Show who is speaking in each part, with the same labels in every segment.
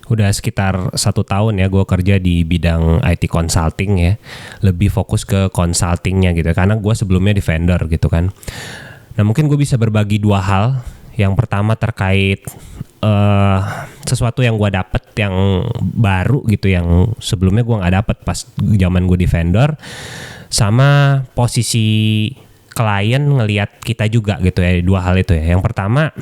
Speaker 1: Udah sekitar 1 tahun ya gue kerja di bidang IT consulting ya. Lebih fokus ke consultingnya gitu. Karena gue sebelumnya di vendor gitu kan. Nah mungkin gue bisa berbagi 2 hal. Yang pertama terkait sesuatu yang gue dapet yang baru gitu. Yang sebelumnya gue gak dapet pas zaman gue di vendor. Sama posisi klien ngelihat kita juga gitu ya. 2 hal itu ya. Yang pertama,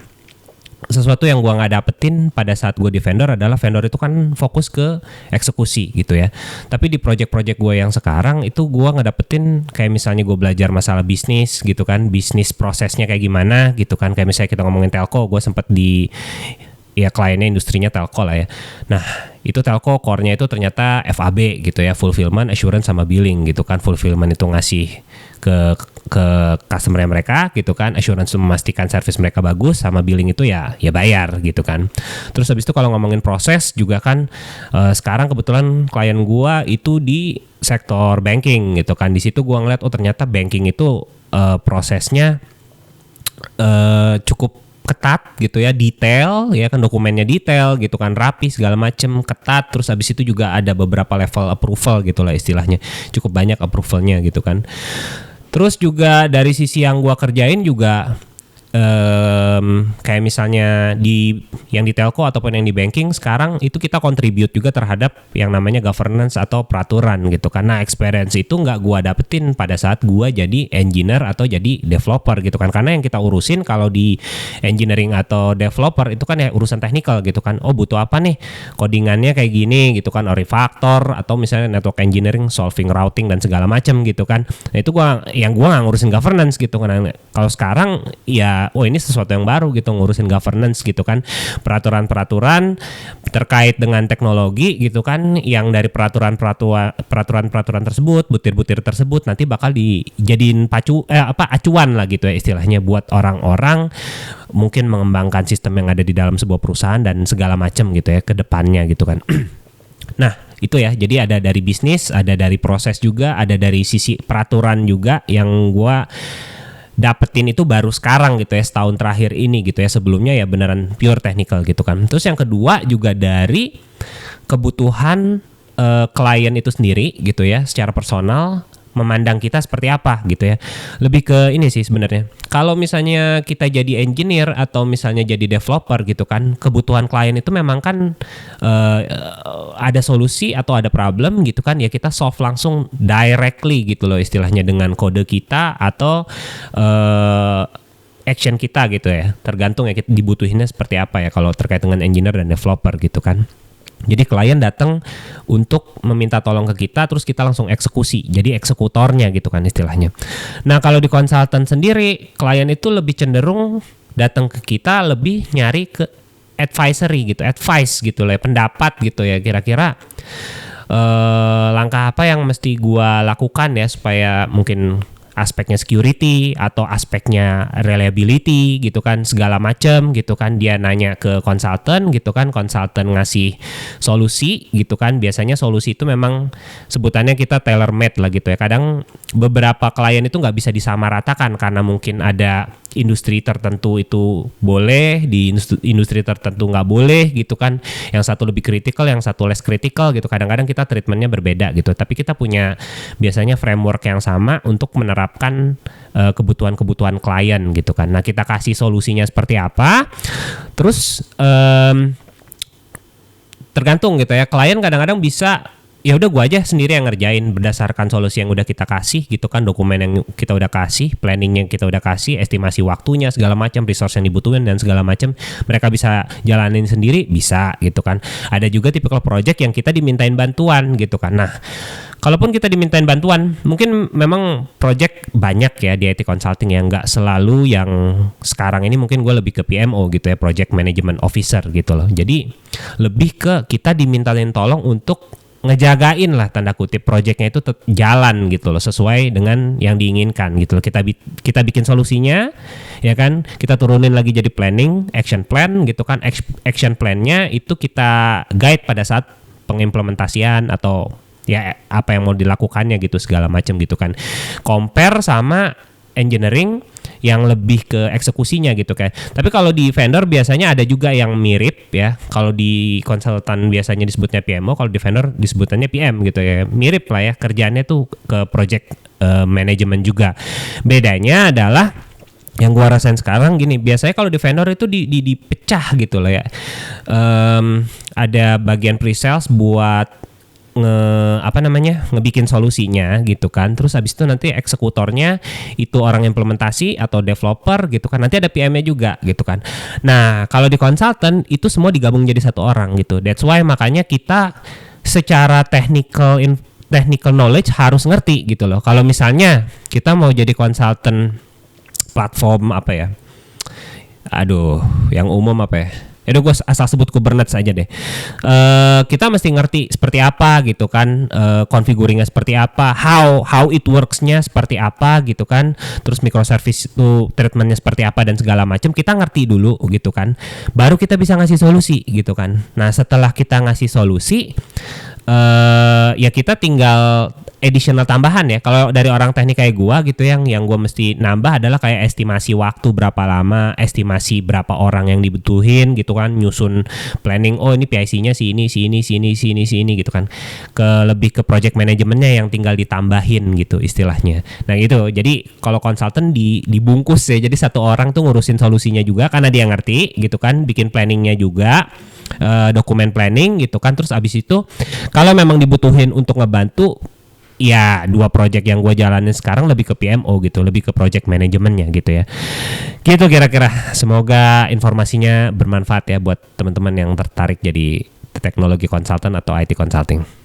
Speaker 1: sesuatu yang gue nggak dapetin pada saat gue di vendor adalah vendor itu kan fokus ke eksekusi gitu ya. Tapi di project-project gue yang sekarang itu gue nggak dapetin kayak misalnya gue belajar masalah bisnis gitu kan, bisnis prosesnya kayak gimana gitu kan. Kayak misalnya kita ngomongin telco, gue sempet di ya kliennya industrinya telco lah ya. Nah itu telco core-nya itu ternyata FAB gitu ya, fulfillment, assurance sama billing gitu kan. Fulfillment itu ngasih ke customer mereka gitu kan, assurance memastikan service mereka bagus, sama billing itu ya bayar gitu kan. Terus habis itu kalau ngomongin proses juga kan, sekarang kebetulan klien gua itu di sektor banking gitu kan. Di situ gua ngeliat oh ternyata banking itu prosesnya cukup ketat gitu ya, detail ya kan, dokumennya detail gitu kan, rapi segala macem, ketat. Terus habis itu juga ada beberapa level approval gitu lah istilahnya, cukup banyak approvalnya gitu kan. Terus juga dari sisi yang gua kerjain juga kayak misalnya yang di telco ataupun yang di banking sekarang itu kita contribute juga terhadap yang namanya governance atau peraturan gitu. Karena experience itu nggak gua dapetin pada saat gua jadi engineer atau jadi developer gitu kan. Karena yang kita urusin kalau di engineering atau developer itu kan ya urusan teknikal gitu kan. Oh butuh apa nih, codingannya kayak gini gitu kan, refactor atau misalnya network engineering, solving routing dan segala macam gitu kan. Nah itu gua nggak ngurusin governance gitu kan. Kalau sekarang ya ini sesuatu yang baru gitu, ngurusin governance gitu kan, peraturan-peraturan terkait dengan teknologi gitu kan, yang dari peraturan-peraturan tersebut, butir-butir tersebut nanti bakal dijadiin acuan lah gitu ya istilahnya buat orang-orang mungkin mengembangkan sistem yang ada di dalam sebuah perusahaan dan segala macam gitu ya ke depannya gitu kan. Nah itu ya, jadi ada dari bisnis, ada dari proses juga, ada dari sisi peraturan juga yang gua dapetin itu baru sekarang gitu ya, setahun terakhir ini gitu ya. Sebelumnya ya beneran pure technical gitu kan. Terus yang kedua juga dari kebutuhan klien itu sendiri gitu ya, secara personal memandang kita seperti apa gitu ya. Lebih ke ini sih sebenarnya. Kalau misalnya kita jadi engineer atau misalnya jadi developer gitu kan, kebutuhan klien itu memang kan ada solusi atau ada problem gitu kan, ya kita solve langsung directly gitu loh istilahnya dengan kode kita atau action kita gitu ya. Tergantung ya kita dibutuhinnya seperti apa ya kalau terkait dengan engineer dan developer gitu kan. Jadi klien datang untuk meminta tolong ke kita, terus kita langsung eksekusi. Jadi eksekutornya gitu kan istilahnya. Nah kalau di konsultan sendiri, klien itu lebih cenderung datang ke kita lebih nyari ke advisory gitu, advice gitu lah, pendapat gitu ya. Kira-kira langkah apa yang mesti gua lakukan ya supaya mungkin aspeknya security atau aspeknya reliability gitu kan, segala macam gitu kan. Dia nanya ke konsultan gitu kan, konsultan ngasih solusi gitu kan. Biasanya solusi itu memang sebutannya kita tailor made lah gitu ya. Kadang beberapa klien itu nggak bisa disamaratakan karena mungkin ada industri tertentu itu boleh, di industri tertentu nggak boleh gitu kan. Yang satu lebih kritikal, yang satu less kritikal gitu. Kadang-kadang kita treatmentnya berbeda gitu. Tapi kita punya biasanya framework yang sama untuk menerapkan kebutuhan-kebutuhan klien gitu kan. Nah kita kasih solusinya seperti apa. Terus tergantung gitu ya. Klien kadang-kadang bisa ya udah gue aja sendiri yang ngerjain berdasarkan solusi yang udah kita kasih gitu kan, dokumen yang kita udah kasih, planning yang kita udah kasih, estimasi waktunya segala macam, resource yang dibutuhin dan segala macam, mereka bisa jalanin sendiri, bisa gitu kan. Ada juga tipikal project yang kita dimintain bantuan gitu kan. Nah kalaupun kita dimintain bantuan, mungkin memang project banyak ya di IT consulting yang nggak selalu yang sekarang ini, mungkin gue lebih ke PMO gitu ya, project management officer gitu loh. Jadi lebih ke kita dimintain tolong untuk ngejagain lah tanda kutip projectnya itu jalan gitu loh, sesuai dengan yang diinginkan gitu loh. Kita bikin solusinya ya kan, kita turunin lagi jadi planning, action plan gitu kan. Action plan-nya itu kita guide pada saat pengimplementasian atau ya apa yang mau dilakukannya gitu, segala macam gitu kan. Compare sama engineering yang lebih ke eksekusinya gitu kan. Tapi kalau di vendor biasanya ada juga yang mirip ya. Kalau di konsultan biasanya disebutnya PMO, kalau di vendor disebutnya PM gitu ya. Mirip lah ya, kerjaannya tuh ke project management juga. Bedanya adalah yang gua rasain sekarang gini, biasanya kalau di vendor itu dipecah gitu loh ya. Ada bagian pre-sales buat ngebikin solusinya gitu kan. Terus habis itu nanti eksekutornya itu orang implementasi atau developer gitu kan. Nanti ada PM-nya juga gitu kan. Nah, kalau di consultant itu semua digabung jadi satu orang gitu. That's why makanya kita secara technical knowledge harus ngerti gitu loh. Kalau misalnya kita mau jadi consultant platform apa ya? Aduh, yang umum apa ya? Yaudah gue asal sebut Kubernetes aja deh. Kita mesti ngerti seperti apa gitu kan, configuringnya seperti apa, how it works-nya seperti apa gitu kan, terus microservice itu treatmentnya seperti apa dan segala macam kita ngerti dulu gitu kan, baru kita bisa ngasih solusi gitu kan. Nah setelah kita ngasih solusi, ya kita tinggal additional tambahan ya. Kalau dari orang teknik kayak gua gitu yang gua mesti nambah adalah kayak estimasi waktu berapa lama, estimasi berapa orang yang dibutuhin gitu kan, nyusun planning, oh ini PIC-nya sini gitu kan. Lebih ke project manajemennya yang tinggal ditambahin gitu istilahnya. Nah gitu. Jadi kalau konsultan dibungkus ya. Jadi satu orang tuh ngurusin solusinya juga karena dia ngerti gitu kan, bikin planningnya juga. Dokumen planning gitu kan. Terus abis itu kalau memang dibutuhin untuk ngebantu, ya 2 project yang gue jalanin sekarang lebih ke PMO gitu, lebih ke project manajemennya gitu ya. Gitu kira-kira. Semoga informasinya bermanfaat ya buat teman-teman yang tertarik jadi teknologi konsultan atau IT consulting.